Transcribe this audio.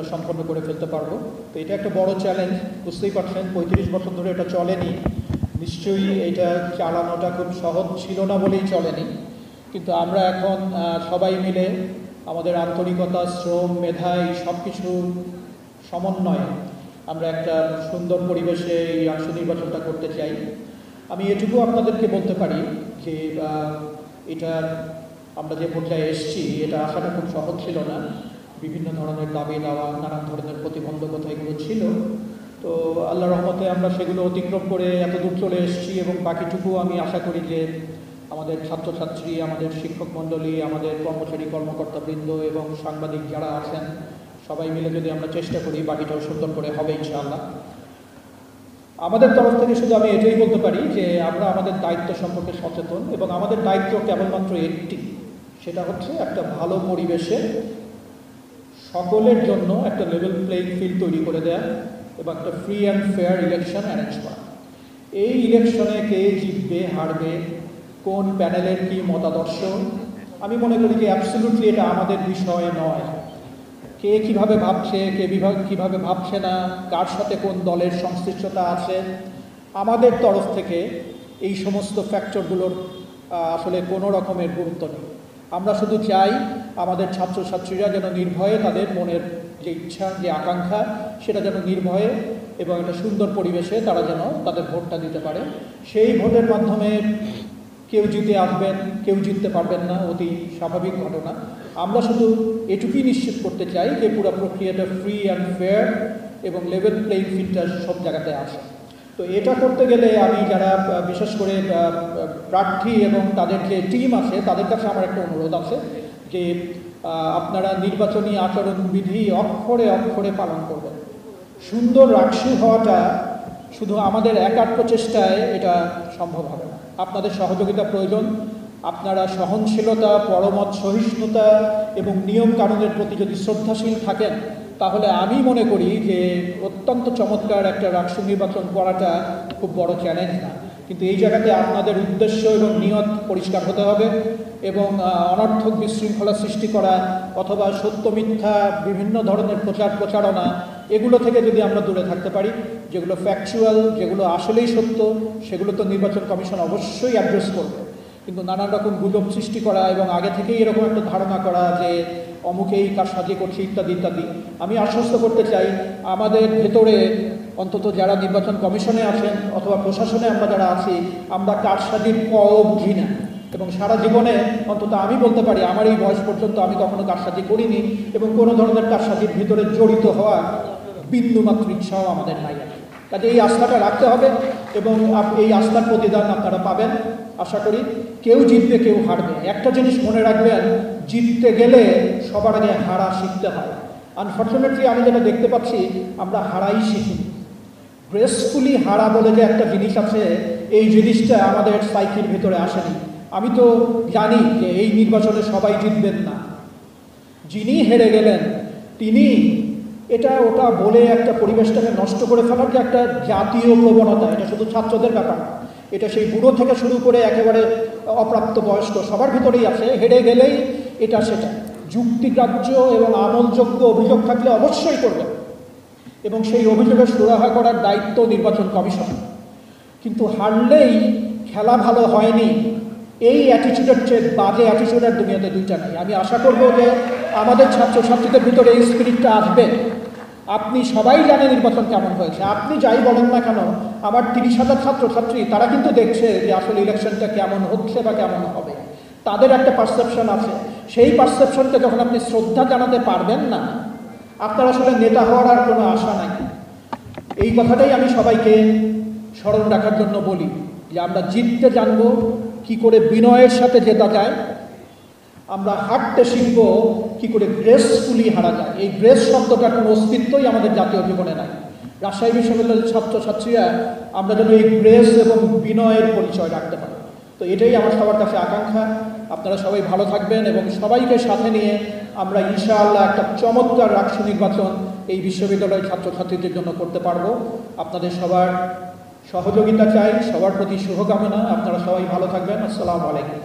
নির্বাচনটা সম্পন্ন করে ফেলতে পারবো। তো এটা একটা বড় চ্যালেঞ্জ, বুঝতেই পারছেন 35 বছর ধরে এটা চলেনি, নিশ্চয়ই এটা চালানোটা খুব সহজ ছিল না বলেই চলেনি। কিন্তু আমরা এখন সবাই মিলে আমাদের আন্তরিকতা, শ্রম, মেধা এই সব কিছু সমন্বয়ে আমরা একটা সুন্দর পরিবেশে এই রাষ্ট্র নির্বাচনটা করতে চাই। আমি এটুকু আপনাদেরকে বলতে পারি যে এটা আমরা যে পর্যায়ে এসেছি এটা আসাটা খুব সহজ ছিল না। বিভিন্ন ধরনের দাবি দেওয়া, নানান ধরনের প্রতিবন্ধকতা এগুলো ছিল। তো আল্লাহর রহমতে আমরা সেগুলো অতিক্রম করে এত দূর চলে এসেছি এবং বাকিটুকু আমি আশা করি যে আমাদের ছাত্রছাত্রী, আমাদের শিক্ষক মণ্ডলী, আমাদের কর্মচারী কর্মকর্তাবৃন্দ এবং সাংবাদিক যারা আছেন সবাই মিলে যদি আমরা চেষ্টা করি বাকিটাও সুন্দর করে হবে ইনশাআল্লাহ। আমাদের তরফ থেকে শুধু আমি এটাই বলতে পারি যে আমরা আমাদের দায়িত্ব সম্পর্কে সচেতন এবং আমাদের দায়িত্ব কেবলমাত্র একটি, সেটা হচ্ছে একটা ভালো পরিবেশে সকলের জন্য একটা লেভেল প্লেইং ফিল্ড তৈরি করে দেয়া এবং একটা free and fair election arrange করা। এই ইলেকশনে কে জিতবে হারবে, কোন প্যানেলের কি মতাদর্শ, আমি মনে করি যে অ্যাবসলিউটলি এটা আমাদের বিষয় নয়। কে কিভাবে ভাবছে, কে কিভাবে ভাবছে না, কার সাথে কোন দলের সংশ্লিষ্টতা আছে, আমাদের তরফ থেকে এই সমস্ত ফ্যাক্টরগুলোর আসলে কোনো রকমের গুরুত্ব নেই। আমরা শুধু চাই আমাদের ছাত্রছাত্রীরা যেন নির্ভয়ে তাদের মনের যে ইচ্ছা, যে আকাঙ্ক্ষা, সেটা যেন নির্ভয়ে এবং একটা সুন্দর পরিবেশে তারা যেন তাদের ভোটটা দিতে পারে। সেই ভোটের মাধ্যমে কেউ জিতে আসবেন, কেউ জিততে পারবেন না, অতি স্বাভাবিক ঘটনা। আমরা শুধু এটুকুই নিশ্চিত করতে চাই যে পুরো প্রক্রিয়াটা ফ্রি অ্যান্ড ফেয়ার এবং লেভেল প্লেইং ফিল্ডটা সব জায়গাতে আসে। তো এটা করতে গেলে আমি যারা বিশেষ করে প্রার্থী এবং তাদের যে টিম আছে তাদের কাছে আমার একটা অনুরোধ আছে যে আপনারা নির্বাচনী আচরণবিধি অক্ষরে অক্ষরে পালন করবেন। সুন্দর রাকসু হওয়াটা শুধু আমাদের একার প্রচেষ্টায় এটা সম্ভব হবে না, আপনাদের সহযোগিতা প্রয়োজন। আপনারা সহনশীলতা, পরমত সহিষ্ণুতা এবং নিয়ম কানুনের প্রতি যদি শ্রদ্ধাশীল থাকেন তাহলে আমি মনে করি যে অত্যন্ত চমৎকার একটা রাষ্ট্র নির্বাচন করাটা খুব বড় চ্যালেঞ্জ না। কিন্তু এই জায়গাতে আপনাদের উদ্দেশ্য এবং নিয়ত পরিষ্কার হতে হবে এবং অনর্থক বিশৃঙ্খলা সৃষ্টি করা অথবা সত্য মিথ্যা বিভিন্ন ধরনের প্রচারণা এগুলো থেকে যদি আমরা দূরে থাকতে পারি, যেগুলো ফ্যাকচুয়াল, যেগুলো আসলেই সত্য, সেগুলো তো নির্বাচন কমিশন অবশ্যই অ্যাড্রেস করবে। কিন্তু নানান রকম গুজব সৃষ্টি করা এবং আগে থেকেই এরকম একটা ধারণা করা যে অমুকেই কারসাজি করছে ইত্যাদি ইত্যাদি, আমি আশ্বস্ত করতে চাই আমাদের ভেতরে অন্তত যারা নির্বাচন কমিশনে আছেন অথবা প্রশাসনে আমরা যারা আছি আমরা কারসাজির অবধি না। এবং সারা জীবনে অন্তত আমি বলতে পারি আমার এই বয়স পর্যন্ত আমি কখনো কারসাজি করিনি এবং কোনো ধরনের কারসাজির ভিতরে জড়িত হওয়ার বিন্দুমাত্র ইচ্ছাও আমাদের নাই। কাজে এই আস্থাটা রাখতে হবে এবং এই আস্থার প্রতিদান আপনারা পাবেন আশা করি। কেউ জিতবে, কেউ হারবে। একটা জিনিস মনে রাখবেন, জিততে গেলে সবার আগে হারা শিখতে হয়। আনফর্চুনেটলি আমি যেটা দেখতে পাচ্ছি আমরা হারাই শিখি। গ্রেসফুলি হারা বলে যে একটা জিনিস আছে, এই জিনিসটা আমাদের সাইকের ভিতরে আসেনি। আমি তো জানি যে এই নির্বাচনে সবাই জিতবেন না, যিনি হেরে গেলেন তিনি এটা ওটা বলে একটা পরিবেশটাকে নষ্ট করে ফেলার যে একটা জাতীয় প্রবণতা, এটা শুধু ছাত্রদের ব্যাপার না, এটা সেই বুড়ো থেকে শুরু করে একেবারে অপ্রাপ্ত বয়স্ক সবার ভিতরেই আছে। হেরে গেলেই এটা সেটা যুক্তিগ্রাহ্য এবং আমলযোগ্য অভিযোগ থাকলে অবশ্যই করবে এবং সেই অভিযোগের সুরাহা করার দায়িত্ব নির্বাচন কমিশন। কিন্তু হারলেই খেলা ভালো হয়নি এই অ্যাটিচিউডের চেয়ে বাজে অ্যাটিচিউডের দুনিয়াতে দুইটা নাই। আমি আশা করব যে আমাদের ছাত্রছাত্রীদের ভিতরে এই স্পিরিটটা আসবে। আপনি সবাই জানেন নির্বাচন কেমন হয়েছে, আপনি যাই বলেন না কেন, আমার 30,000 ছাত্রছাত্রী তারা কিন্তু দেখছে যে আসলে ইলেকশনটা কেমন হচ্ছে বা কেমন হবে, তাদের একটা পারসেপশন আছে। সেই পারসেপশনকে যখন আপনি শ্রদ্ধা জানাতে পারবেন না, আপনার আসলে নেতা হওয়ার আর কোনো আশা নাই। এই কথাটাই আমি সবাইকে স্মরণ রাখার জন্য বলি যে আমরা জিততে জানবো, কি করে বিনয়ের সাথে জেতা যায়, আমরা হারতে শিখব কি করে গ্রেসফুলি হারা যায়। এই গ্রেস শব্দটার কোনো অস্তিত্বই আমাদের জাতীয় জীবনে নাই। রাজশাহী বিশ্ববিদ্যালয়ের ছাত্রছাত্রীরা আমরা যেন এই গ্রেস এবং বিনয়ের পরিচয় রাখতে পারি। তো এটাই আমার সবার কাছে আকাঙ্ক্ষা। আপনারা সবাই ভালো থাকবেন এবং সবাইকে সাথে নিয়ে আমরা ইনশাআল্লাহ একটা চমৎকার রাষ্ট্র নির্বাচন এই বিশ্ববিদ্যালয়ের ছাত্রছাত্রীদের জন্য করতে পারবো। আপনাদের সবার সহযোগিতা চাই, সবার প্রতি শুভকামনা। আপনারা সবাই ভালো থাকবেন। আসসালামু আলাইকুম।